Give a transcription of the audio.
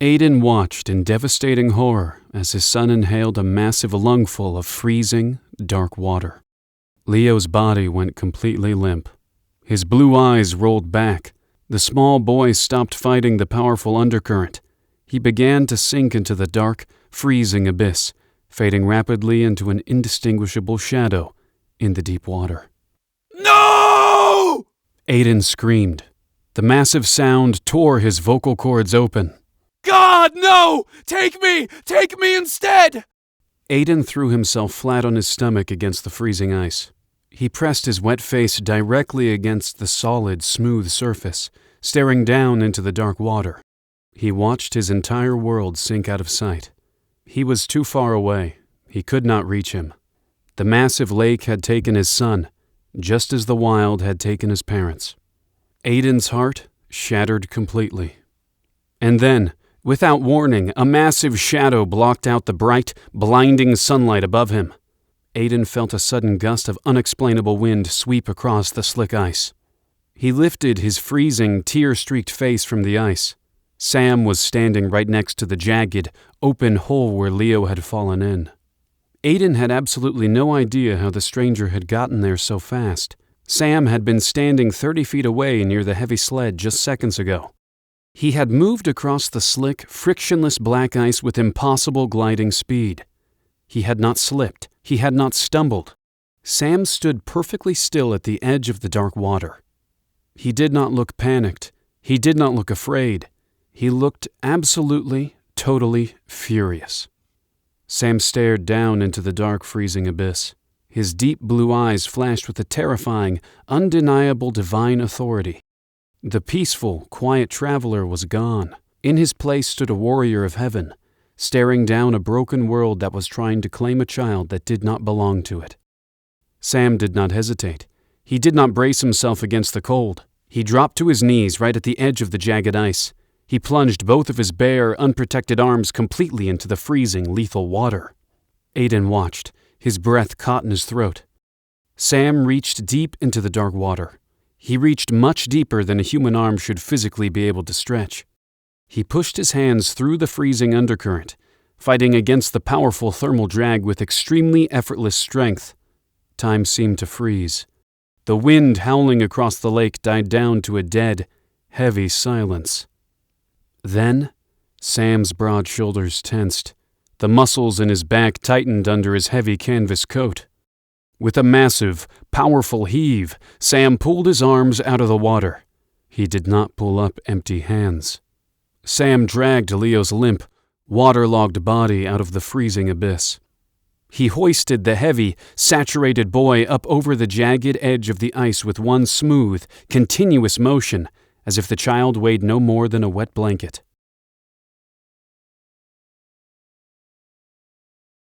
Aiden watched in devastating horror as his son inhaled a massive lungful of freezing, dark water. Leo's body went completely limp. His blue eyes rolled back. The small boy stopped fighting the powerful undercurrent. He began to sink into the dark, freezing abyss, fading rapidly into an indistinguishable shadow in the deep water. No! Aiden screamed. The massive sound tore his vocal cords open. God, no! Take me! Take me instead! Aiden threw himself flat on his stomach against the freezing ice. He pressed his wet face directly against the solid, smooth surface, staring down into the dark water. He watched his entire world sink out of sight. He was too far away. He could not reach him. The massive lake had taken his son, just as the wild had taken his parents. Aiden's heart shattered completely. And then, without warning, a massive shadow blocked out the bright, blinding sunlight above him. Aiden felt a sudden gust of unexplainable wind sweep across the slick ice. He lifted his freezing, tear-streaked face from the ice. Sam was standing right next to the jagged, open hole where Leo had fallen in. Aiden had absolutely no idea how the stranger had gotten there so fast. Sam had been standing 30 feet away near the heavy sled just seconds ago. He had moved across the slick, frictionless black ice with impossible gliding speed. He had not slipped. He had not stumbled. Sam stood perfectly still at the edge of the dark water. He did not look panicked. He did not look afraid. He looked absolutely, totally furious. Sam stared down into the dark, freezing abyss. His deep blue eyes flashed with a terrifying, undeniable divine authority. The peaceful, quiet traveler was gone. In his place stood a warrior of heaven, staring down a broken world that was trying to claim a child that did not belong to it. Sam did not hesitate. He did not brace himself against the cold. He dropped to his knees right at the edge of the jagged ice. He plunged both of his bare, unprotected arms completely into the freezing, lethal water. Aiden watched, his breath caught in his throat. Sam reached deep into the dark water. He reached much deeper than a human arm should physically be able to stretch. He pushed his hands through the freezing undercurrent, fighting against the powerful thermal drag with extremely effortless strength. Time seemed to freeze. The wind howling across the lake died down to a dead, heavy silence. Then, Sam's broad shoulders tensed. The muscles in his back tightened under his heavy canvas coat. With a massive, powerful heave, Sam pulled his arms out of the water. He did not pull up empty hands. Sam dragged Leo's limp, waterlogged body out of the freezing abyss. He hoisted the heavy, saturated boy up over the jagged edge of the ice with one smooth, continuous motion, as if the child weighed no more than a wet blanket.